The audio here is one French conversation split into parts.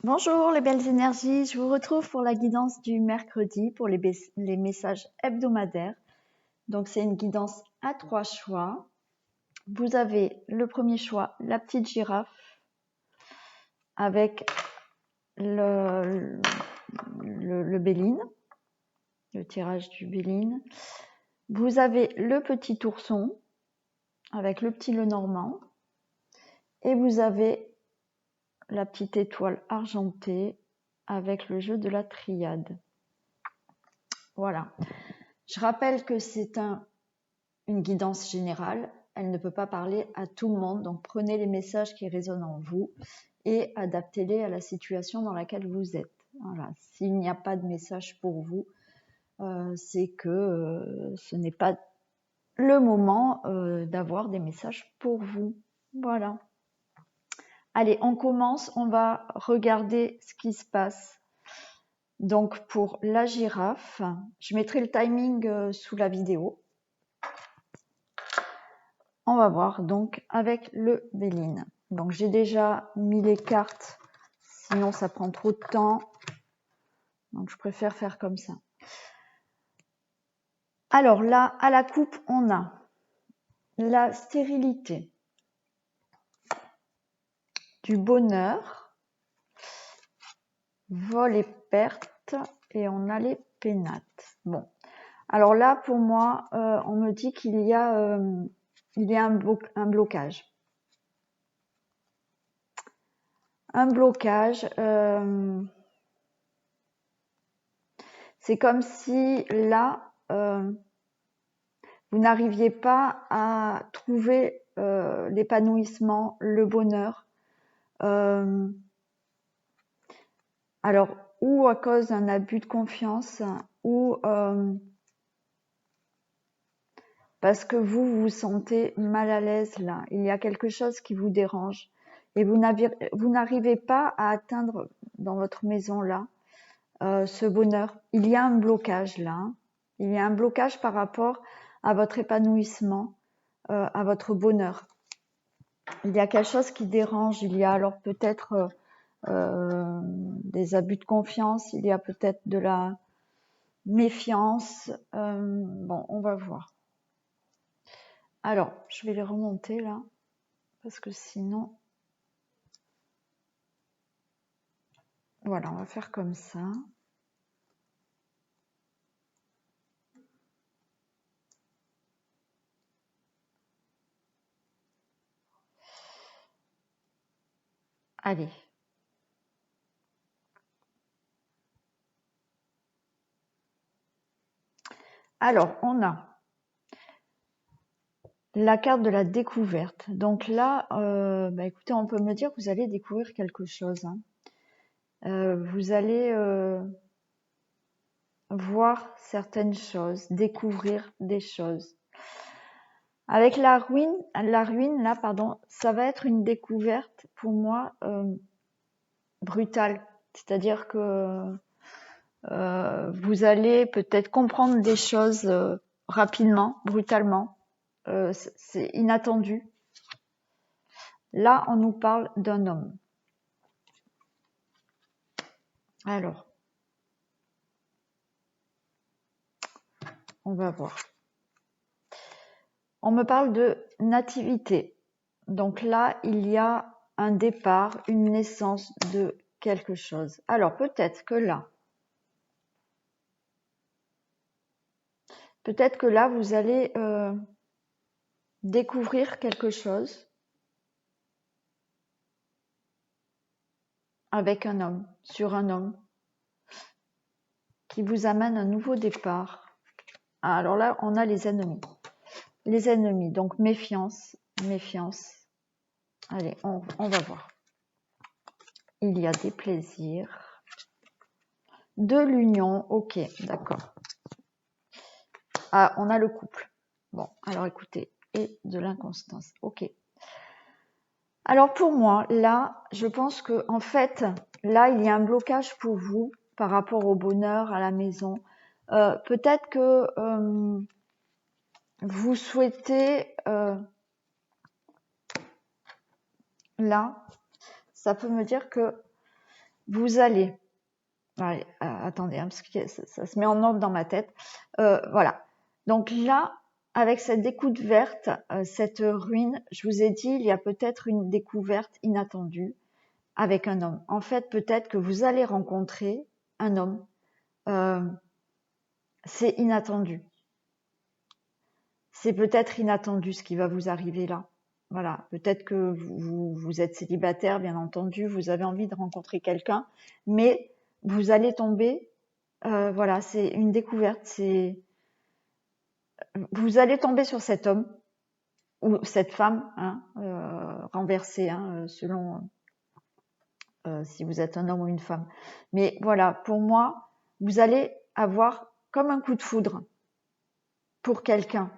Bonjour les belles énergies, je vous retrouve pour la guidance du mercredi pour les messages hebdomadaires. Donc c'est une guidance à 3 choix. Vous avez le premier choix, la petite girafe avec le Béline, le tirage du Béline. Vous avez le petit ourson avec le petit Lenormand. Et vous avez la petite étoile argentée avec le jeu de la triade. Voilà. Je rappelle que c'est une guidance générale. Elle ne peut pas parler à tout le monde. Donc, prenez les messages qui résonnent en vous et adaptez-les à la situation dans laquelle vous êtes. Voilà. S'il n'y a pas de message pour vous, c'est que ce n'est pas le moment d'avoir des messages pour vous. Voilà. Allez, on commence. On va regarder ce qui se passe. Donc, pour la girafe, je mettrai le timing sous la vidéo. On va voir donc avec le Béline. Donc, j'ai déjà mis les cartes, sinon ça prend trop de temps. Donc, je préfère faire comme ça. Alors là, à la coupe, on a la stérilité, du bonheur, vol et perte, et on a les pénates. Bon, alors là, pour moi, on me dit qu'il y a, un blocage. Un blocage, c'est comme si là, vous n'arriviez pas à trouver l'épanouissement, le bonheur. Alors, ou à cause d'un abus de confiance, ou parce que vous vous sentez mal à l'aise là. Il y a quelque chose qui vous dérange. Et vous n'arrivez pas à atteindre dans votre maison là ce bonheur. Il y a un blocage là. Il y a un blocage par rapport à votre épanouissement, à votre bonheur. Il y a quelque chose qui dérange. Il y a alors peut-être des abus de confiance. Il y a peut-être de la méfiance. Bon, on va voir. Alors, je vais les remonter là, parce que sinon... Voilà, on va faire comme ça. Allez. Alors, on a la carte de la découverte. Donc là, écoutez, on peut me dire que vous allez découvrir quelque chose. Hein. Vous allez voir certaines choses, découvrir des choses. Avec la ruine là, pardon, ça va être une découverte pour moi brutale. C'est-à-dire que vous allez peut-être comprendre des choses rapidement, brutalement. C'est inattendu. Là, on nous parle d'un homme. Alors, on va voir. On me parle de nativité. Donc là, il y a un départ, une naissance de quelque chose. Alors, peut-être que là, vous allez découvrir quelque chose avec un homme, sur un homme, qui vous amène un nouveau départ. Alors là, on a les ennemis. Les ennemis, donc méfiance, méfiance. Allez, on va voir. Il y a des plaisirs. De l'union, ok, d'accord. Ah, on a le couple. Bon, alors écoutez, et de l'inconstance, ok. Alors pour moi, là, je pense que en fait, là, il y a un blocage pour vous par rapport au bonheur, à la maison. Peut-être que vous souhaitez là, ça peut me dire que vous allez, allez, attendez, hein, parce que ça se met en ordre dans ma tête. Voilà. Donc là, avec cette découverte, cette ruine, je vous ai dit, il y a peut-être une découverte inattendue avec un homme. En fait, peut-être que vous allez rencontrer un homme. C'est inattendu. C'est peut-être inattendu ce qui va vous arriver là. Voilà, peut-être que vous êtes célibataire, bien entendu, vous avez envie de rencontrer quelqu'un, mais vous allez tomber, voilà, c'est une découverte, vous allez tomber sur cet homme ou cette femme, hein, renversée, hein, selon si vous êtes un homme ou une femme. Mais voilà, pour moi, vous allez avoir comme un coup de foudre pour quelqu'un.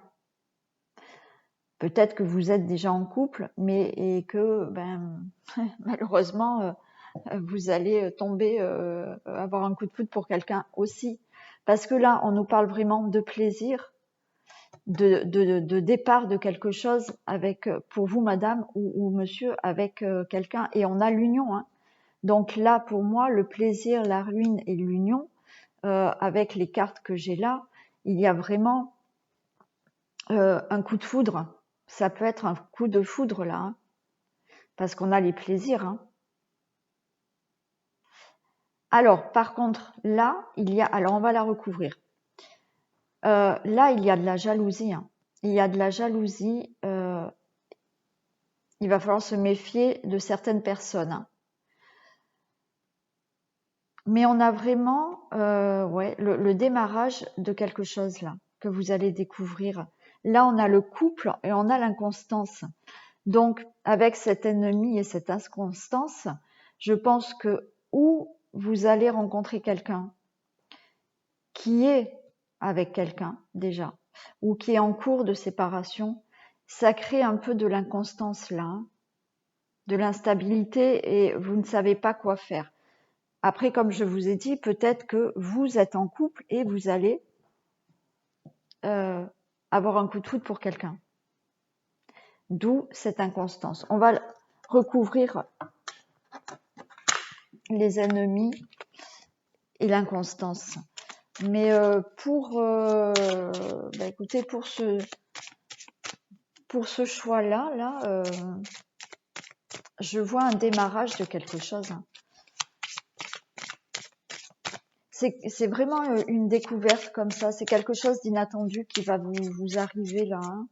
Peut-être que vous êtes déjà en couple, mais et que malheureusement vous allez tomber, avoir un coup de foudre pour quelqu'un aussi. Parce que là, on nous parle vraiment de plaisir, de départ de quelque chose avec, pour vous, madame ou monsieur, avec quelqu'un, et on a l'union. Hein. Donc là, pour moi, le plaisir, la ruine et l'union, avec les cartes que j'ai là, il y a vraiment un coup de foudre. Ça peut être un coup de foudre là, hein, parce qu'on a les plaisirs. Hein. Alors, par contre, là, il y a, alors on va la recouvrir. Là, il y a de la jalousie. Hein. Il y a de la jalousie. Il va falloir se méfier de certaines personnes. Hein. Mais on a vraiment ouais, le démarrage de quelque chose là, que vous allez découvrir. Là, on a le couple et on a l'inconstance. Donc, avec cet ennemi et cette inconstance, je pense que où vous allez rencontrer quelqu'un qui est avec quelqu'un déjà, ou qui est en cours de séparation, ça crée un peu de l'inconstance là, hein, de l'instabilité, et vous ne savez pas quoi faire. Après, comme je vous ai dit, peut-être que vous êtes en couple et vous allez avoir un coup de foudre pour quelqu'un. D'où cette inconstance. On va recouvrir les ennemis et l'inconstance. Mais écoutez, pour ce choix-là, là, je vois un démarrage de quelque chose. C'est vraiment une découverte comme ça. C'est quelque chose d'inattendu qui va vous arriver là. Hein.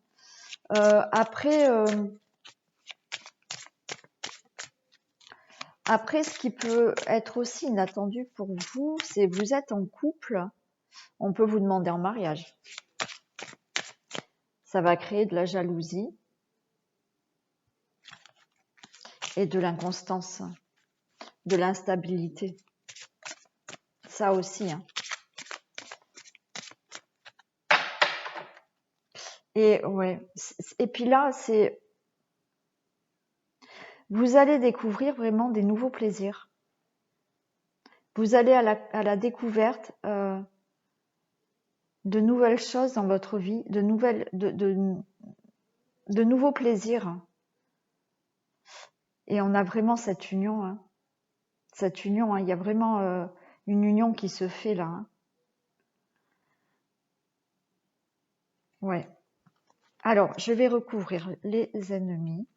Après, ce qui peut être aussi inattendu pour vous, c'est vous êtes en couple, on peut vous demander en mariage. Ça va créer de la jalousie et de l'inconstance, de l'instabilité. Ça aussi. Hein. Et ouais. Et puis là, vous allez découvrir vraiment des nouveaux plaisirs. Vous allez à la découverte de nouvelles choses dans votre vie, de nouveaux plaisirs. Et on a vraiment cette union. Hein. Cette union, hein, il y a vraiment une union qui se fait là. Hein. Ouais. Alors, je vais recouvrir les ennemis.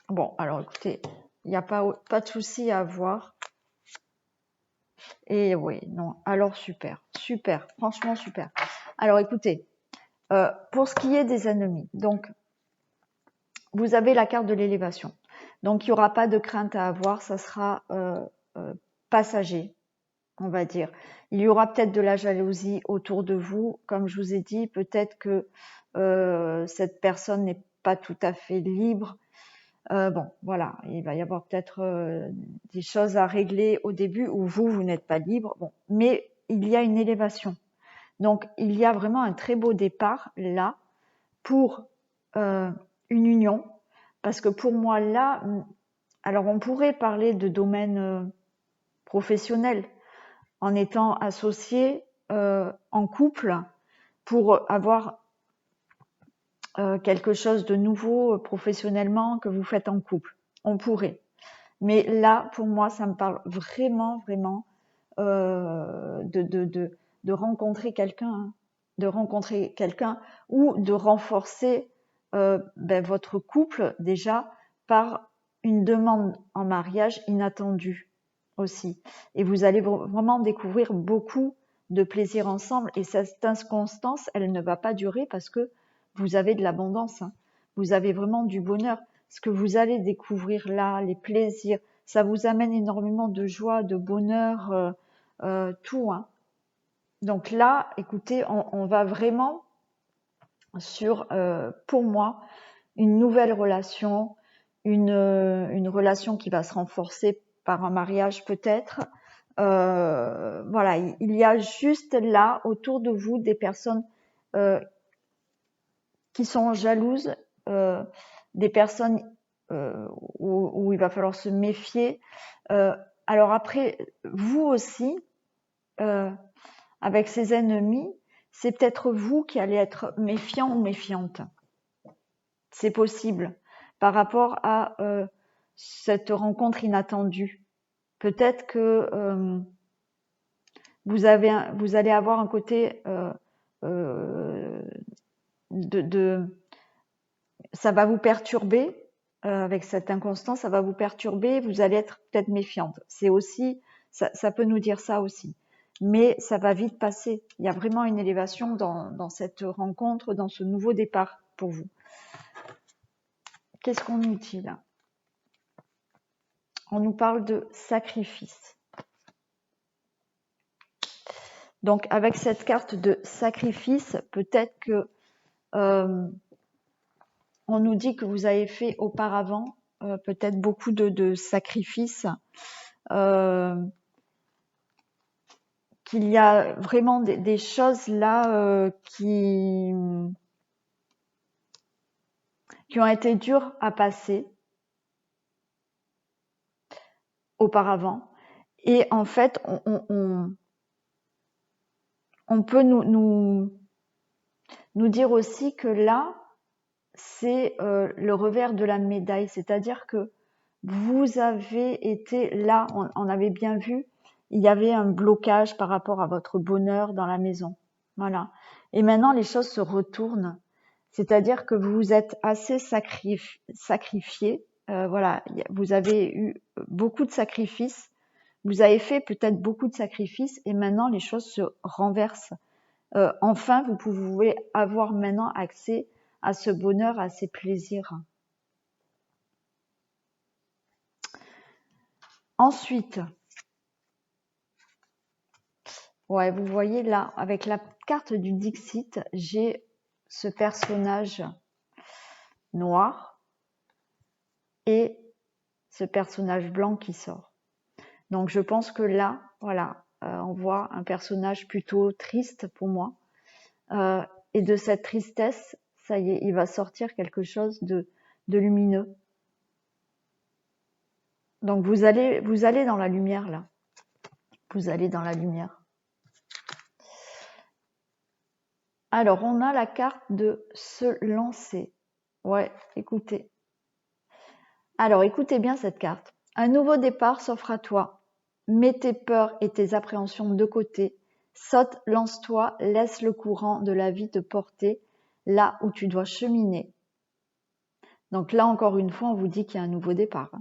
Bon, alors écoutez, il n'y a pas de souci à avoir. Et oui, non, alors super, super, franchement super. Alors écoutez, pour ce qui est des ennemis, donc vous avez la carte de l'élévation. Donc il n'y aura pas de crainte à avoir, ça sera passager, on va dire. Il y aura peut-être de la jalousie autour de vous, comme je vous ai dit, peut-être que cette personne n'est pas tout à fait libre. Bon, voilà, il va y avoir peut-être des choses à régler au début où vous n'êtes pas libre. Bon, mais il y a une élévation. Donc, il y a vraiment un très beau départ là pour une union. Parce que pour moi, là, alors on pourrait parler de domaine professionnel en étant associé en couple pour avoir quelque chose de nouveau professionnellement que vous faites en couple. On pourrait. Mais là, pour moi, ça me parle vraiment, vraiment de rencontrer quelqu'un, hein, de rencontrer quelqu'un ou de renforcer votre couple déjà par une demande en mariage inattendue aussi. Et vous allez vraiment découvrir beaucoup de plaisir ensemble. Et cette inconstance, elle ne va pas durer parce que vous avez de l'abondance, hein. Vous avez vraiment du bonheur. Ce que vous allez découvrir là, les plaisirs, ça vous amène énormément de joie, de bonheur, tout, hein. Donc là, écoutez, on va vraiment sur, pour moi, une nouvelle relation, une relation qui va se renforcer par un mariage peut-être. Voilà, il y a juste là autour de vous des personnes qui sont jalouses, des personnes où il va falloir se méfier. Alors après, vous aussi, avec ces ennemis, c'est peut-être vous qui allez être méfiant ou méfiante. C'est possible par rapport à cette rencontre inattendue. Peut-être que vous allez avoir un côté ça va vous perturber avec cette inconstance, ça va vous perturber, vous allez être peut-être méfiante. C'est aussi, ça peut nous dire ça aussi. Mais ça va vite passer. Il y a vraiment une élévation dans cette rencontre, dans ce nouveau départ pour vous. Qu'est-ce qu'on nous dit là? On nous parle de sacrifice. Donc avec cette carte de sacrifice, peut-être que on nous dit que vous avez fait auparavant peut-être beaucoup de sacrifices, qu'il y a vraiment des choses là qui ont été dures à passer auparavant. Et en fait, on peut nous dire aussi que là, c'est le revers de la médaille. C'est-à-dire que vous avez été là, on avait bien vu, il y avait un blocage par rapport à votre bonheur dans la maison. Voilà. Et maintenant, les choses se retournent. C'est-à-dire que vous vous êtes assez sacrifié. Voilà, vous avez eu beaucoup de sacrifices. Vous avez fait peut-être beaucoup de sacrifices et maintenant les choses se renversent. Enfin, vous pouvez avoir maintenant accès à ce bonheur, à ces plaisirs. Ensuite, ouais, vous voyez là, avec la carte du Dixit, j'ai ce personnage noir et ce personnage blanc qui sort. Donc je pense que là, voilà, on voit un personnage plutôt triste pour moi. Et de cette tristesse, ça y est, il va sortir quelque chose de lumineux. Donc vous allez dans la lumière là. Vous allez dans la lumière. Alors on a la carte de se lancer. Ouais, écoutez. Alors écoutez bien cette carte. Un nouveau départ s'offre à toi. Mets tes peurs et tes appréhensions de côté. Saute, lance-toi, laisse le courant de la vie te porter là où tu dois cheminer. Donc là, encore une fois, on vous dit qu'il y a un nouveau départ.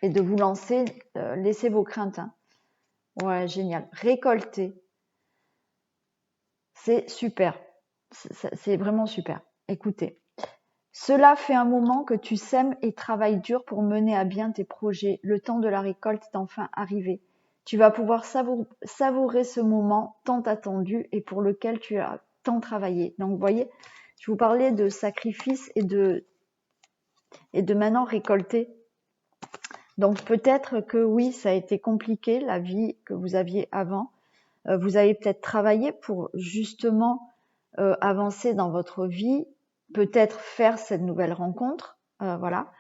Et de vous lancer, laissez vos craintes. Ouais, génial. Récolter. C'est super. C'est vraiment super. Écoutez. Cela fait un moment que tu sèmes et travailles dur pour mener à bien tes projets. Le temps de la récolte est enfin arrivé. Tu vas pouvoir savourer ce moment tant attendu et pour lequel tu as tant travaillé. Donc, vous voyez, je vous parlais de sacrifice et de maintenant récolter. Donc, peut-être que oui, ça a été compliqué, la vie que vous aviez avant. Vous avez peut-être travaillé pour justement avancer dans votre vie, peut-être faire cette nouvelle rencontre, voilà.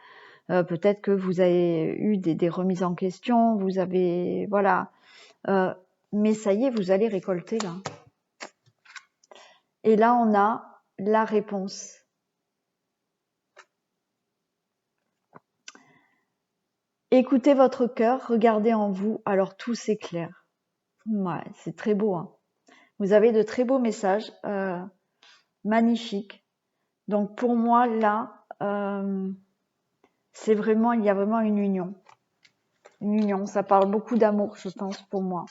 Peut-être que vous avez eu des remises en question, vous avez, voilà. Mais ça y est, vous allez récolter là. Et là, on a la réponse. Écoutez votre cœur, regardez en vous, alors tout s'éclaire. Ouais, c'est très beau, hein. Vous avez de très beaux messages, magnifiques. Donc pour moi, là, c'est vraiment, il y a vraiment une union. Une union, ça parle beaucoup d'amour, je pense, pour moi.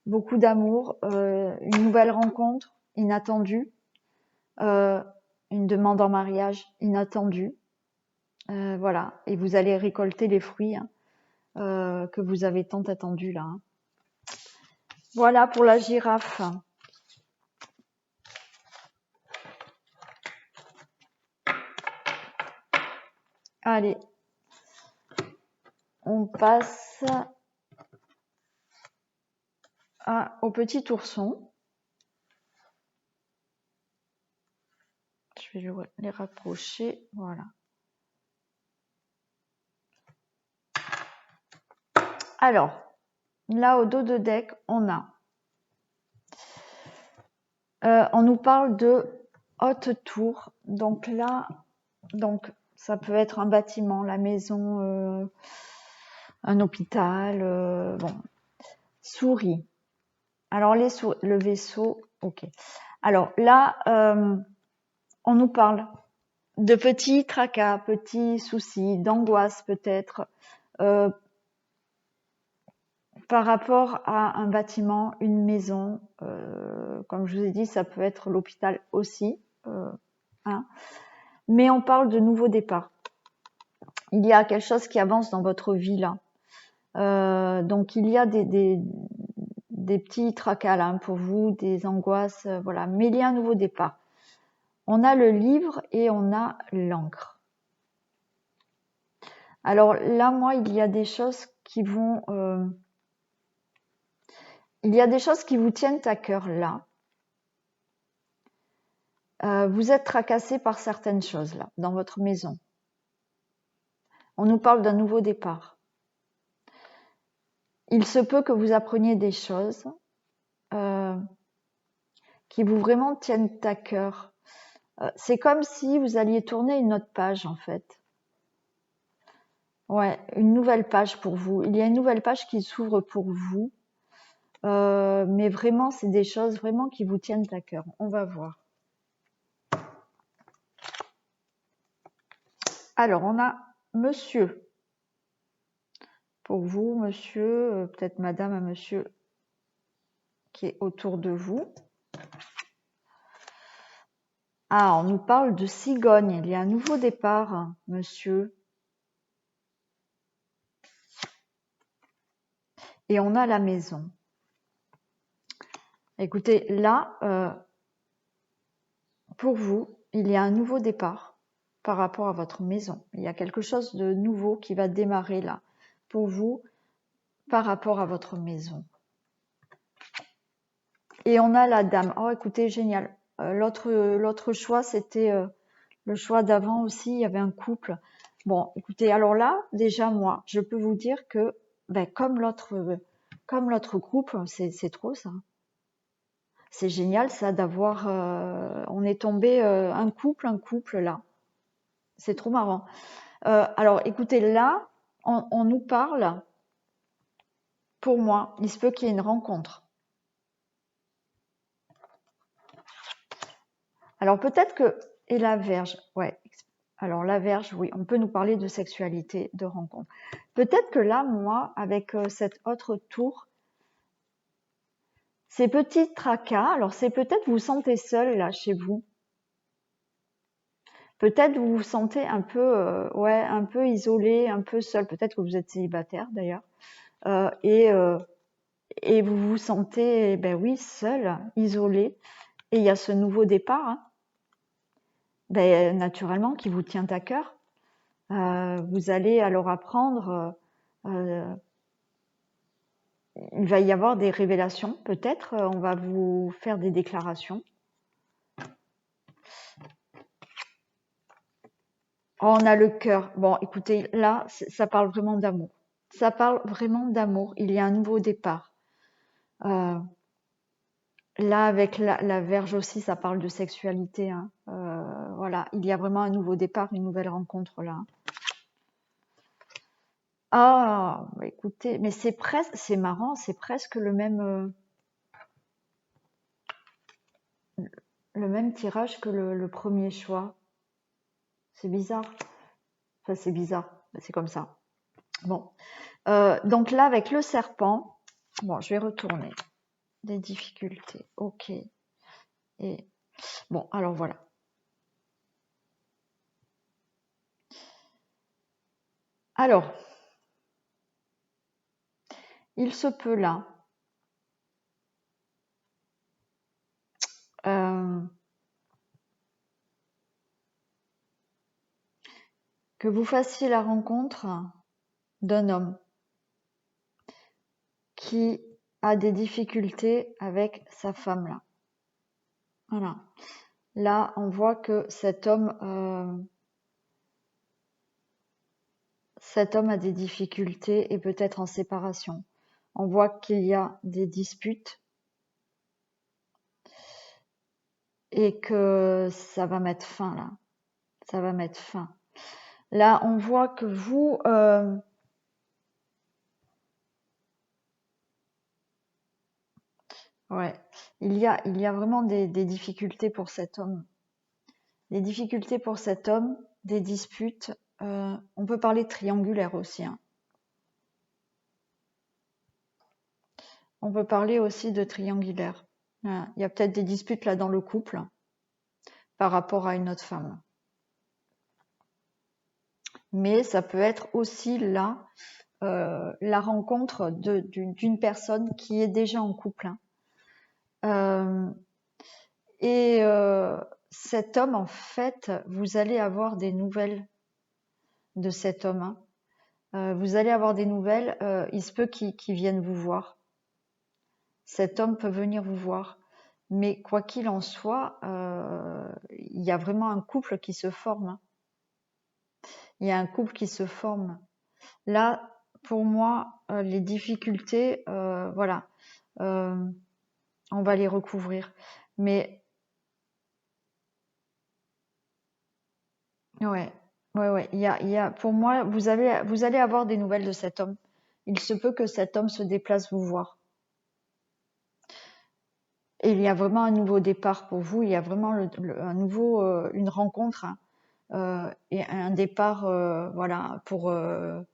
Beaucoup d'amour, une nouvelle rencontre inattendue, une demande en mariage inattendue. Voilà, et vous allez récolter les fruits, hein, que vous avez tant attendus là, hein. Voilà pour la girafe. Allez, on passe au petit ourson. Je vais les rapprocher, voilà. Alors, là au dos de deck, on nous parle de haute tour. Donc là, ça peut être un bâtiment, la maison, un hôpital, bon. Souris. Alors le vaisseau, ok. Alors là, on nous parle de petits tracas, petits soucis, d'angoisse peut-être, par rapport à un bâtiment, une maison. Comme je vous ai dit, ça peut être l'hôpital aussi, hein. Mais on parle de nouveau départ. Il y a quelque chose qui avance dans votre vie là. Donc il y a des petits tracas là, hein, pour vous, des angoisses, voilà. Mais il y a un nouveau départ. On a le livre et on a l'encre. Alors là, moi, il y a des choses qui vont... il y a des choses qui vous tiennent à cœur là. Vous êtes tracassé par certaines choses là, dans votre maison. On nous parle d'un nouveau départ. Il se peut que vous appreniez des choses qui vous vraiment tiennent à cœur. C'est comme si vous alliez tourner une autre page en fait. Ouais, une nouvelle page pour vous. Il y a une nouvelle page qui s'ouvre pour vous. Mais vraiment, c'est des choses vraiment qui vous tiennent à cœur. On va voir. Alors, on a monsieur. Pour vous, monsieur, peut-être madame, un monsieur qui est autour de vous. Ah, on nous parle de cigogne. Il y a un nouveau départ, monsieur. Et on a la maison. Écoutez, là, pour vous, il y a un nouveau départ par rapport à votre maison. Il y a quelque chose de nouveau qui va démarrer là, pour vous, par rapport à votre maison. Et on a la dame. Oh, écoutez, génial. L'autre choix, c'était le choix d'avant aussi. Il y avait un couple. Bon, écoutez, alors là, déjà, moi, je peux vous dire que, ben, comme l'autre groupe, c'est trop ça. C'est génial ça d'avoir... on est tombé un couple là. C'est trop marrant. Alors, écoutez, là, on nous parle, pour moi, il se peut qu'il y ait une rencontre. Alors, peut-être que... Et la Vierge, ouais. Alors, la Vierge, oui, on peut nous parler de sexualité, de rencontre. Peut-être que là, moi, avec cette autre tour, ces petits tracas, alors c'est peut-être vous vous sentez seul là chez vous. Peut-être vous vous sentez un peu, ouais, un peu isolé, un peu seul. Peut-être que vous êtes célibataire d'ailleurs, et vous vous sentez, ben oui, seul, isolé. Et il y a ce nouveau départ, hein, ben, naturellement, qui vous tient à cœur. Vous allez alors apprendre. Il va y avoir des révélations, peut-être. On va vous faire des déclarations. Oh, on a le cœur. Bon, écoutez, là, ça parle vraiment d'amour. Ça parle vraiment d'amour. Il y a un nouveau départ. Là, avec la Vierge aussi, ça parle de sexualité, hein. Voilà, il y a vraiment un nouveau départ, une nouvelle rencontre là. Ah, bah écoutez, mais c'est presque, c'est marrant, c'est presque le même tirage que le premier choix. C'est bizarre. Enfin, c'est bizarre. C'est comme ça. Bon. Donc là, avec le serpent, bon, je vais retourner. Des difficultés. Ok. Et bon, alors voilà. Alors, il se peut là euh, que vous fassiez la rencontre d'un homme qui a des difficultés avec sa femme là. Voilà. Là, on voit que cet homme a des difficultés et peut-être en séparation. On voit qu'il y a des disputes et que ça va mettre fin là. Ça va mettre fin. Là, on voit que vous, ouais, il y a vraiment des difficultés pour cet homme. Des difficultés pour cet homme, des disputes. On peut parler de triangulaire aussi, hein. On peut parler aussi de triangulaire. Voilà. Il y a peut-être des disputes là dans le couple par rapport à une autre femme. Mais ça peut être aussi là la rencontre d'une personne qui est déjà en couple, hein. Euh, et cet homme, en fait, vous allez avoir des nouvelles de cet homme, hein. Vous allez avoir des nouvelles, il se peut qu'il vienne vous voir. Cet homme peut venir vous voir. Mais quoi qu'il en soit, il y a vraiment un couple qui se forme, hein. Il y a un couple qui se forme. Là, pour moi, les difficultés, voilà, on va les recouvrir. Mais ouais, ouais, pour moi, vous allez avoir des nouvelles de cet homme. Il se peut que cet homme se déplace vous voir. Et il y a vraiment un nouveau départ pour vous. Il y a vraiment une rencontre, hein, et un départ, voilà, pour un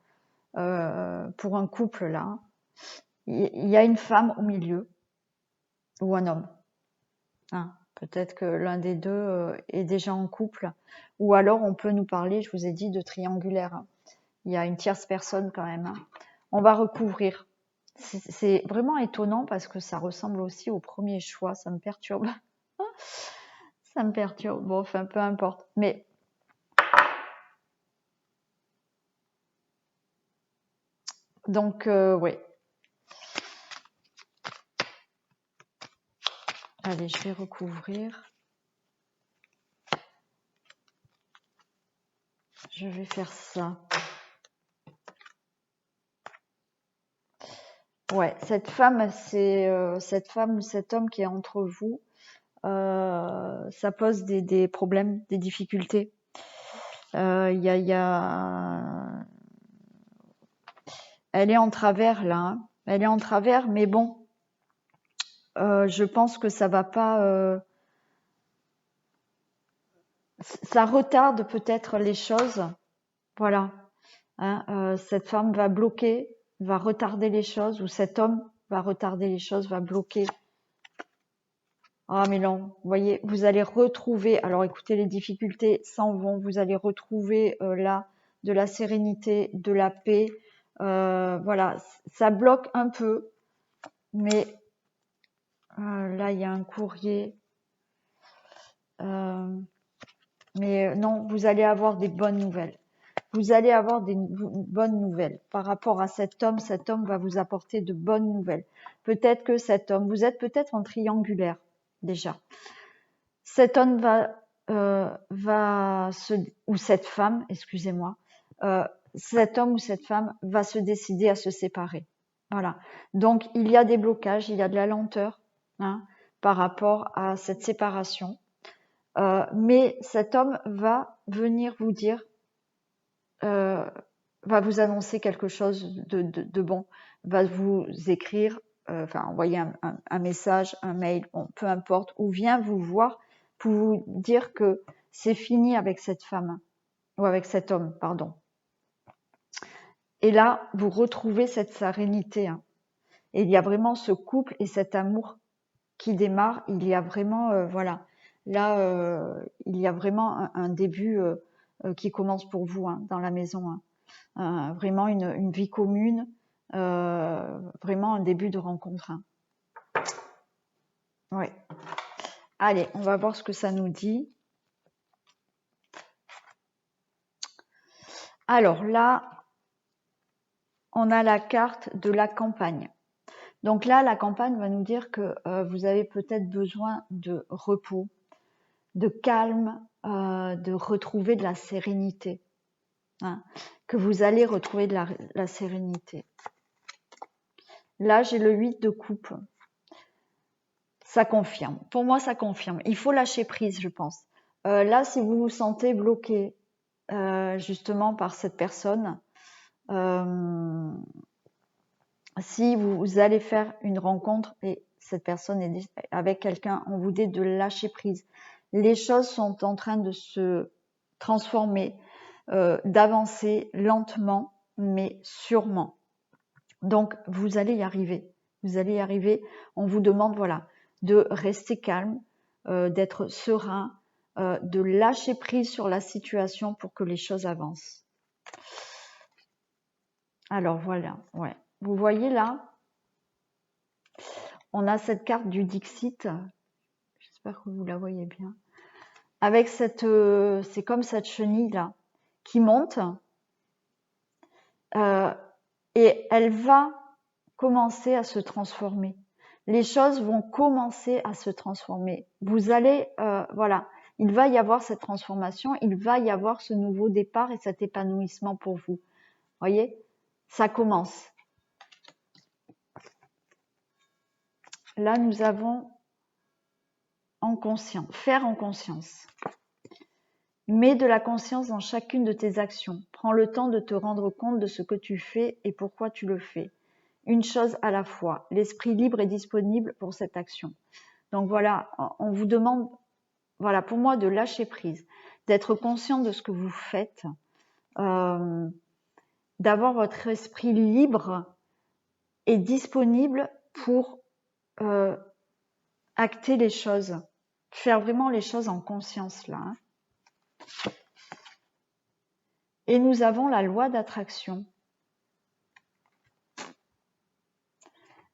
couple là. Il y a une femme au milieu ou un homme, hein. Peut-être que l'un des deux est déjà en couple, ou alors on peut nous parler, je vous ai dit, de triangulaire, hein. Il y a une tierce personne quand même, hein. On va recouvrir. C'est vraiment étonnant parce que ça ressemble aussi au premier choix. Ça me perturbe. Ça me perturbe. Bon, enfin, peu importe. Mais donc, ouais. Allez, je vais recouvrir. Je vais faire ça. Ouais, cette femme, c'est cette femme ou cet homme qui est entre vous. Ça pose des problèmes, des difficultés. Il y a... Elle est en travers là, hein. Elle est en travers, mais bon, je pense que ça va pas. Ça retarde peut-être les choses. Voilà. Hein, cette femme va bloquer, va retarder les choses, ou cet homme va retarder les choses, va bloquer. Ah mais non, vous voyez, vous allez retrouver, alors écoutez, les difficultés s'en vont, vous allez retrouver là de la sérénité, de la paix. Voilà, ça bloque un peu, mais là il y a un courrier. Mais non, vous allez avoir des bonnes nouvelles. Vous allez avoir des bonnes nouvelles par rapport à cet homme. Cet homme va vous apporter de bonnes nouvelles. Peut-être que cet homme, vous êtes peut-être en triangulaire déjà. Cet homme ou cette femme, excusez-moi, cet homme ou cette femme va se décider à se séparer. Voilà. Donc il y a des blocages, il y a de la lenteur, hein, par rapport à cette séparation. Mais cet homme va venir vous dire va vous annoncer quelque chose de bon, va vous écrire, enfin envoyer un message, un mail, bon, peu importe, ou vient vous voir pour vous dire que c'est fini avec cette femme, ou avec cet homme, pardon. Et là, vous retrouvez cette sérénité. Hein. Et il y a vraiment ce couple et cet amour qui démarre. Il y a vraiment, voilà, là, il y a vraiment un début qui commence pour vous hein, dans la maison. Hein. Vraiment une vie commune, vraiment un début de rencontre. Hein. Ouais. Allez, on va voir ce que ça nous dit. Alors là, on a la carte de la campagne. Donc là, la campagne va nous dire que vous avez peut-être besoin de repos, de calme, de retrouver de la sérénité. Hein, que vous allez retrouver de la sérénité. Là, j'ai le 8 de coupe. Ça confirme. Pour moi, ça confirme. Il faut lâcher prise, je pense. Là, si vous vous sentez bloqué justement par cette personne, si vous allez faire une rencontre et cette personne est avec quelqu'un, on vous dit de lâcher prise. Les choses sont en train de se transformer, d'avancer lentement, mais sûrement. Donc, vous allez y arriver. Vous allez y arriver. On vous demande, voilà, de rester calme, d'être serein, de lâcher prise sur la situation pour que les choses avancent. Alors, voilà, ouais. Vous voyez là, on a cette carte du Dixit. J'espère que vous la voyez bien. Avec cette, c'est comme cette chenille là, qui monte. Et elle va commencer à se transformer. Les choses vont commencer à se transformer. Vous allez, voilà, il va y avoir cette transformation, il va y avoir ce nouveau départ et cet épanouissement pour vous. Voyez, ça commence. Là, nous avons en conscience, faire en conscience. Mets de la conscience dans chacune de tes actions. Prends le temps de te rendre compte de ce que tu fais et pourquoi tu le fais. Une chose à la fois. L'esprit libre est disponible pour cette action. Donc voilà, on vous demande, voilà, pour moi, de lâcher prise, d'être conscient de ce que vous faites, d'avoir votre esprit libre et disponible pour acter les choses, faire vraiment les choses en conscience là. Hein. Et nous avons la loi d'attraction.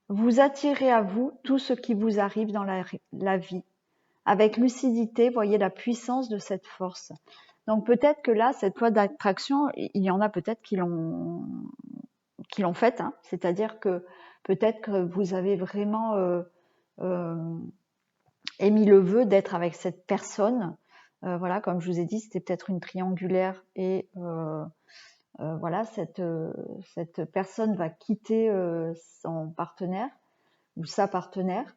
Vous attirez à vous tout ce qui vous arrive dans la vie. Avec lucidité, voyez la puissance de cette force. Donc peut-être que là, cette loi d'attraction, il y en a peut-être qui l'ont faite. Hein. C'est-à-dire que peut-être que vous avez vraiment émis le vœu d'être avec cette personne. Voilà, comme je vous ai dit, c'était peut-être une triangulaire et voilà, cette personne va quitter son partenaire ou sa partenaire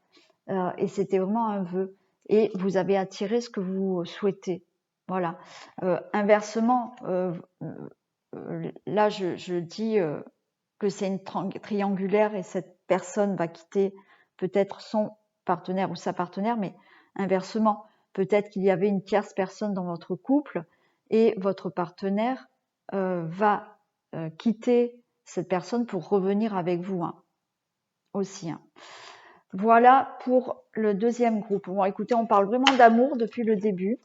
et c'était vraiment un vœu et vous avez attiré ce que vous souhaitez. Voilà. Inversement, là je dis que c'est une triangulaire et cette personne va quitter peut-être son partenaire ou sa partenaire, mais inversement, peut-être qu'il y avait une tierce personne dans votre couple et votre partenaire va quitter cette personne pour revenir avec vous hein, aussi. Hein. Voilà pour le deuxième groupe. Bon, écoutez, on parle vraiment d'amour depuis le début.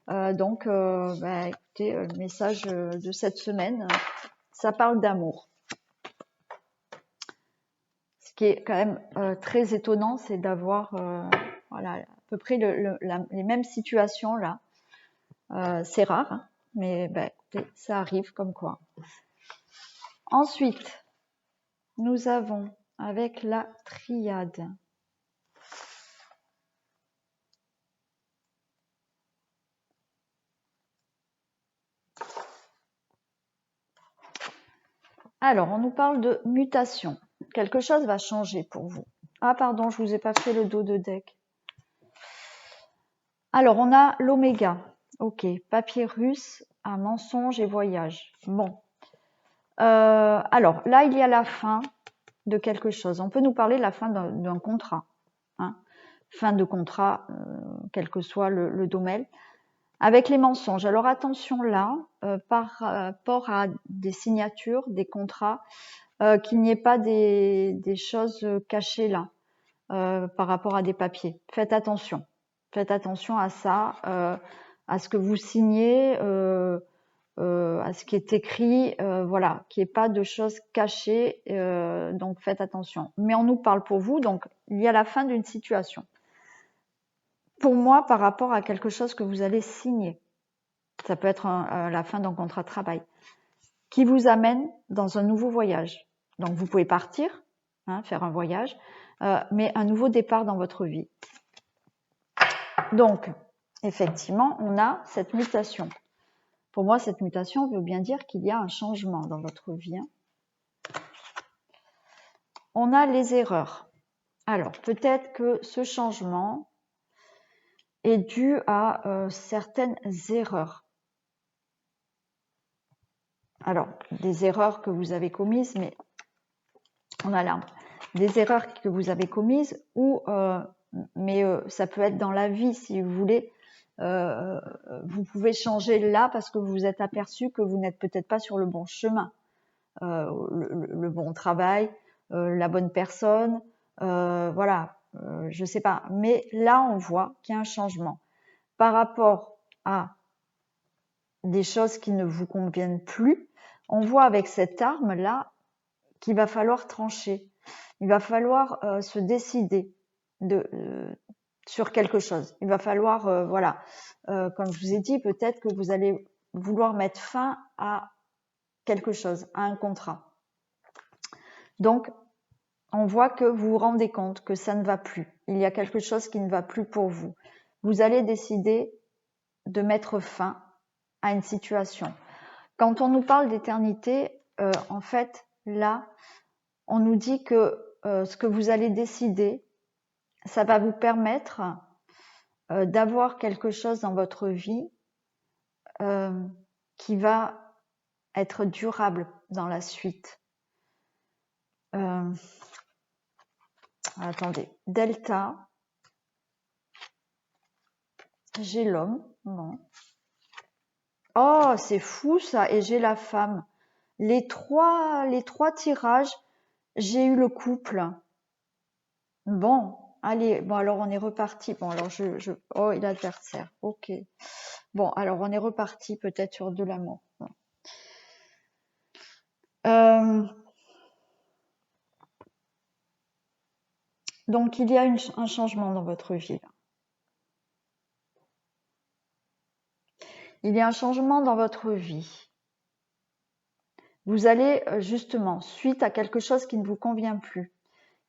Donc, écoutez, le message de cette semaine, ça parle d'amour. Ce qui est quand même très étonnant, c'est d'avoir voilà, à peu près les mêmes situations là. C'est rare, hein, mais écoutez, ça arrive comme quoi. Ensuite, nous avons avec la triade. Alors, on nous parle de mutation. Quelque chose va changer pour vous. Ah, pardon, je vous ai pas fait le dos de deck. Alors, on a l'oméga. Ok, papyrus, un mensonge et voyage. Bon, Alors, là, il y a la fin de quelque chose. On peut nous parler de la fin d'un contrat. Hein. Fin de contrat, quel que soit le domaine. Avec les mensonges. Alors, attention là, par rapport à des signatures, des contrats, qu'il n'y ait pas des choses cachées là, par rapport à des papiers. Faites attention. Faites attention à ça, à ce que vous signez, à ce qui est écrit, voilà, qu'il n'y ait pas de choses cachées, donc faites attention. Mais on nous parle pour vous, donc il y a la fin d'une situation. Pour moi, par rapport à quelque chose que vous allez signer, ça peut être la fin d'un contrat de travail, qui vous amène dans un nouveau voyage. Donc vous pouvez partir, hein, faire un voyage, mais un nouveau départ dans votre vie. Donc, effectivement, on a cette mutation. Pour moi, cette mutation veut bien dire qu'il y a un changement dans votre vie. Hein. On a les erreurs. Alors, peut-être que ce changement est dû à certaines erreurs. Alors, des erreurs que vous avez commises, mais on a là des erreurs que vous avez commises, ou mais ça peut être dans la vie, si vous voulez. Vous pouvez changer là parce que vous vous êtes aperçu que vous n'êtes peut-être pas sur le bon chemin, le bon travail, la bonne personne, voilà, je sais pas. Mais là, on voit qu'il y a un changement par rapport à des choses qui ne vous conviennent plus. On voit avec cette arme-là qu'il va falloir trancher. Il va falloir se décider sur quelque chose. Il va falloir, voilà, comme je vous ai dit, peut-être que vous allez vouloir mettre fin à quelque chose, à un contrat. Donc, on voit que vous vous rendez compte que ça ne va plus. Il y a quelque chose qui ne va plus pour vous. Vous allez décider de mettre fin à une situation. Quand on nous parle d'éternité, en fait, là, on nous dit que ce que vous allez décider, ça va vous permettre d'avoir quelque chose dans votre vie qui va être durable dans la suite. Attendez, delta, j'ai l'homme, non. Oh, c'est fou ça, et j'ai la femme. Les trois tirages, j'ai eu le couple. Bon, allez, bon alors on est reparti. Bon alors oh, et l'adversaire, ok. Bon alors on est reparti peut-être sur de l'amour. Donc il y a un changement dans votre vie. Il y a un changement dans votre vie. Vous allez justement, suite à quelque chose qui ne vous convient plus,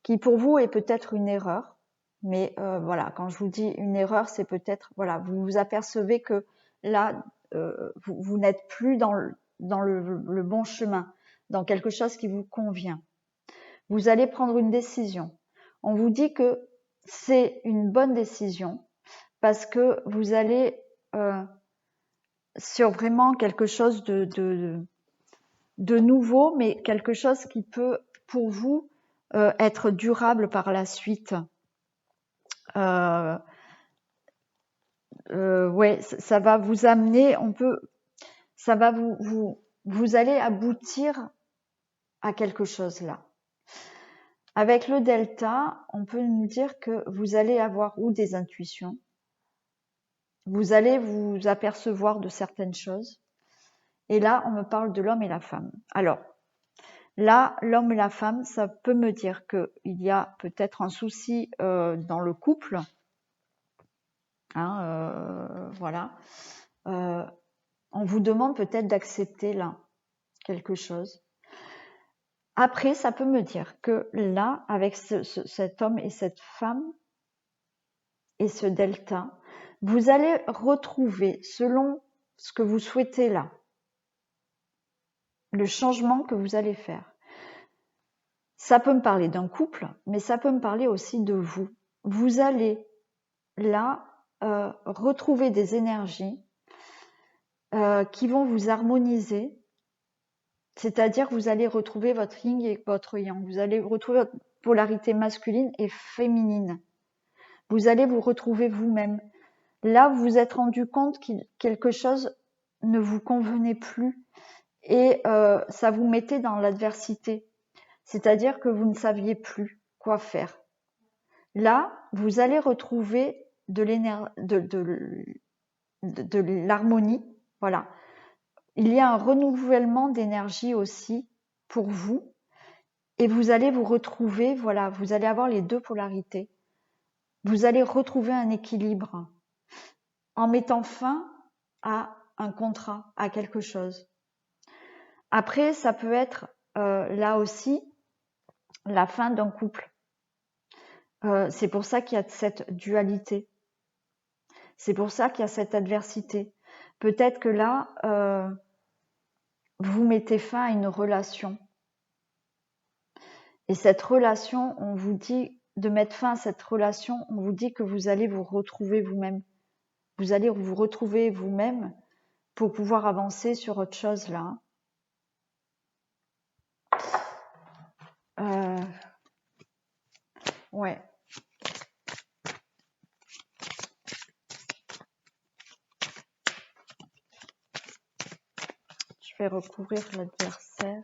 qui pour vous est peut-être une erreur, mais voilà, quand je vous dis une erreur, c'est peut-être, voilà, vous vous apercevez que là, vous n'êtes plus dans le bon chemin, dans quelque chose qui vous convient. Vous allez prendre une décision. On vous dit que c'est une bonne décision parce que vous allez sur vraiment quelque chose de nouveau, mais quelque chose qui peut pour vous être durable par la suite. Ouais, ça va vous amener, ça va vous allez aboutir à quelque chose là. Avec le delta, on peut nous dire que vous allez avoir ou des intuitions, vous allez vous apercevoir de certaines choses. Et là, on me parle de l'homme et la femme. Alors, là, l'homme et la femme, ça peut me dire qu'il y a peut-être un souci dans le couple. Hein, voilà. On vous demande peut-être d'accepter là quelque chose. Après, ça peut me dire que là, avec cet homme et cette femme et ce delta, vous allez retrouver, selon ce que vous souhaitez là, le changement que vous allez faire. Ça peut me parler d'un couple, mais ça peut me parler aussi de vous. Vous allez là retrouver des énergies qui vont vous harmoniser C'est-à-dire que vous allez retrouver votre yin et votre yang. Vous allez retrouver votre polarité masculine et féminine. Vous allez vous retrouver vous-même. Là, vous vous êtes rendu compte que quelque chose ne vous convenait plus et ça vous mettait dans l'adversité. C'est-à-dire que vous ne saviez plus quoi faire. Là, vous allez retrouver de l'harmonie. Voilà. Il y a un renouvellement d'énergie aussi pour vous et vous allez vous retrouver, voilà, vous allez avoir les deux polarités. Vous allez retrouver un équilibre en mettant fin à un contrat, à quelque chose. Après, ça peut être là aussi la fin d'un couple. C'est pour ça qu'il y a cette dualité. C'est pour ça qu'il y a cette adversité. Peut-être que là, vous mettez fin à une relation. Et cette relation, on vous dit de mettre fin à cette relation, on vous dit que vous allez vous retrouver vous-même. Vous allez vous retrouver vous-même pour pouvoir avancer sur autre chose là. Ouais. Je vais recouvrir l'adversaire.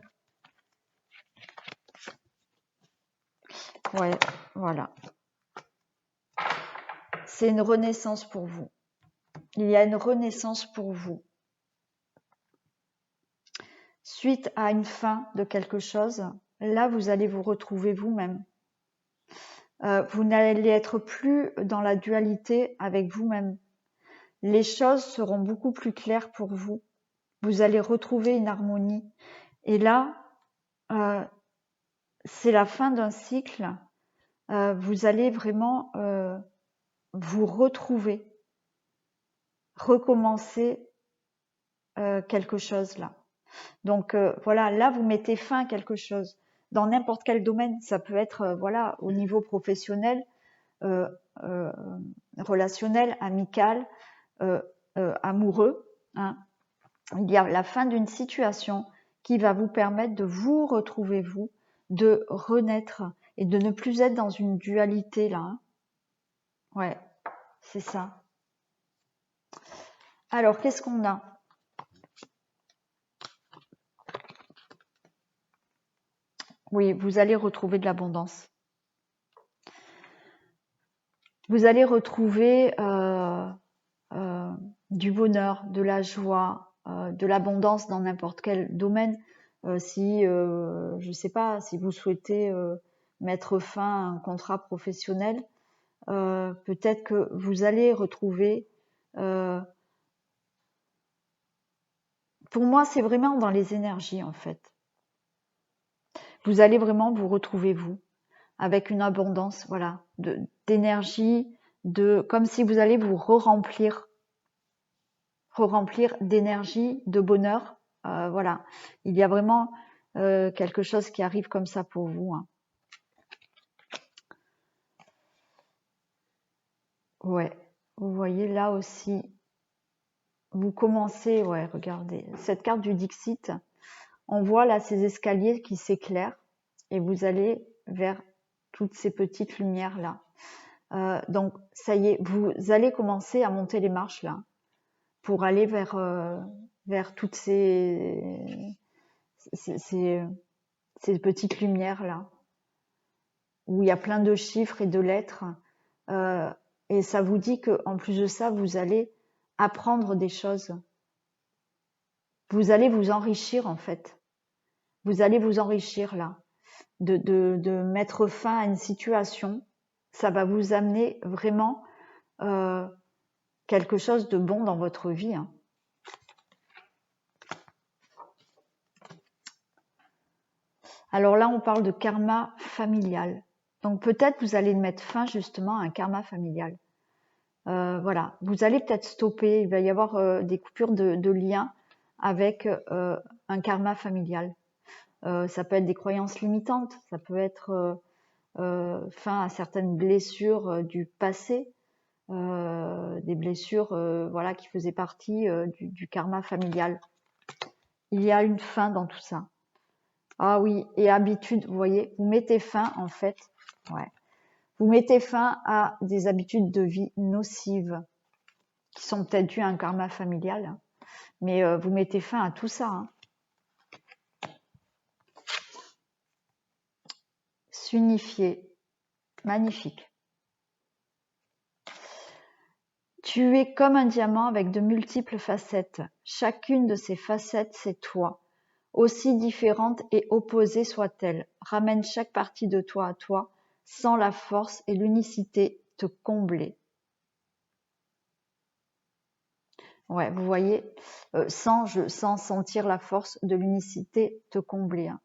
Ouais, voilà. C'est une renaissance pour vous. Il y a une renaissance pour vous. Suite à une fin de quelque chose, là, vous allez vous retrouver vous-même. Vous n'allez être plus dans la dualité avec vous-même. Les choses seront beaucoup plus claires pour vous. Vous allez retrouver une harmonie. Et là, c'est la fin d'un cycle. Vous allez vraiment vous retrouver, recommencer quelque chose là. Donc voilà, là vous mettez fin à quelque chose dans n'importe quel domaine. Ça peut être voilà au niveau professionnel, relationnel, amical, amoureux. Hein. Il y a la fin d'une situation qui va vous permettre de vous retrouver vous, de renaître et de ne plus être dans une dualité là. Hein. Ouais, c'est ça. Alors qu'est-ce qu'on a ? Oui, vous allez retrouver de l'abondance. Vous allez retrouver du bonheur, de la joie, de l'abondance dans n'importe quel domaine. Si, je ne sais pas, si vous souhaitez mettre fin à un contrat professionnel, peut-être que vous allez retrouver... pour moi, c'est vraiment dans les énergies, en fait. Vous allez vraiment vous retrouver, vous, avec une abondance, voilà, d'énergie, comme si vous allez vous re-remplir d'énergie, de bonheur. Voilà, il y a vraiment quelque chose qui arrive comme ça pour vous. Hein. Ouais, vous voyez là aussi, vous commencez, ouais, regardez, cette carte du Dixit, on voit là ces escaliers qui s'éclairent et vous allez vers toutes ces petites lumières là. Donc ça y est, vous allez commencer à monter les marches là pour aller vers toutes ces petites lumières là où il y a plein de chiffres et de lettres et ça vous dit que en plus de ça vous allez apprendre des choses, vous allez vous enrichir en fait, vous allez vous enrichir là de mettre fin à une situation, ça va vous amener vraiment quelque chose de bon dans votre vie. Hein. Alors là, on parle de karma familial. Donc peut-être vous allez mettre fin justement à un karma familial. Voilà, vous allez peut-être stopper, il va y avoir des coupures de liens avec un karma familial. Ça peut être des croyances limitantes, ça peut être fin à certaines blessures du passé, des blessures qui faisaient partie du karma familial. Il y a une fin dans tout ça. Ah oui, et habitude, vous voyez, vous mettez fin en fait, ouais, vous mettez fin à des habitudes de vie nocives qui sont peut-être dues à un karma familial, hein, mais vous mettez fin à tout ça. Hein. S'unifier, magnifique. Tu es comme un diamant avec de multiples facettes. Chacune de ces facettes, c'est toi. Aussi différente et opposée soit-elle, ramène chaque partie de toi à toi, sans la force et l'unicité te combler. Ouais, vous voyez, sans sentir la force de l'unicité te combler. Hein.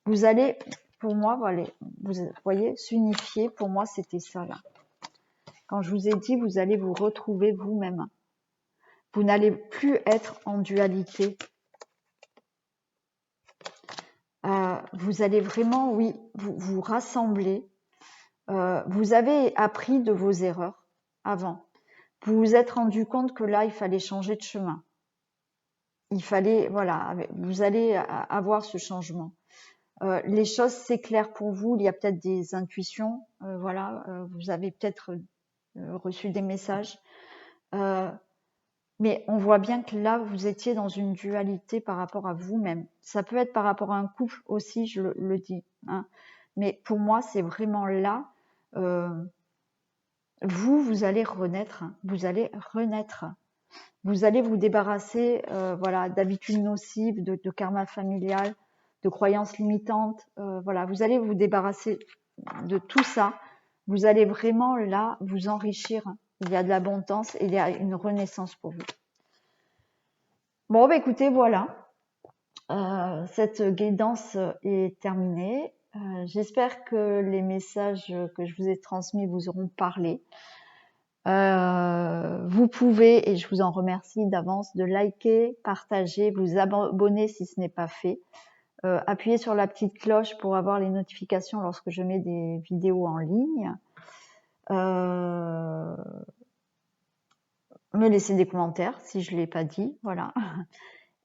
Vous allez, pour moi, voilà, vous voyez, s'unifier, pour moi, c'était ça là. Quand je vous ai dit, vous allez vous retrouver vous-même. Vous n'allez plus être en dualité. Vous allez vraiment, oui, vous rassembler. Vous avez appris de vos erreurs avant. Vous vous êtes rendu compte que là, il fallait changer de chemin. Il fallait, voilà, vous allez avoir ce changement. Les choses s'éclairent pour vous. Il y a peut-être des intuitions, voilà. Vous avez peut-être reçu des messages. Mais on voit bien que là, vous étiez dans une dualité par rapport à vous-même. Ça peut être par rapport à un couple aussi, je le dis. Hein. Mais pour moi, c'est vraiment là, vous allez renaître. Vous allez renaître. Vous allez vous débarrasser voilà, d'habitudes nocives, de karma familial, de croyances limitantes. Voilà, vous allez vous débarrasser de tout ça. Vous allez vraiment là vous enrichir. Il y a de l'abondance et il y a une renaissance pour vous. Bon, bah écoutez, voilà. Cette guidance est terminée. J'espère que les messages que je vous ai transmis vous auront parlé. Vous pouvez, et je vous en remercie d'avance, de liker, partager, vous abonner si ce n'est pas fait. Appuyez sur la petite cloche pour avoir les notifications lorsque je mets des vidéos en ligne. Me laisser des commentaires si je ne l'ai pas dit, voilà.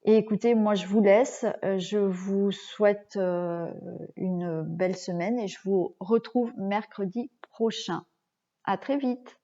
Et écoutez, moi je vous laisse, je vous souhaite une belle semaine et je vous retrouve mercredi prochain. À très vite.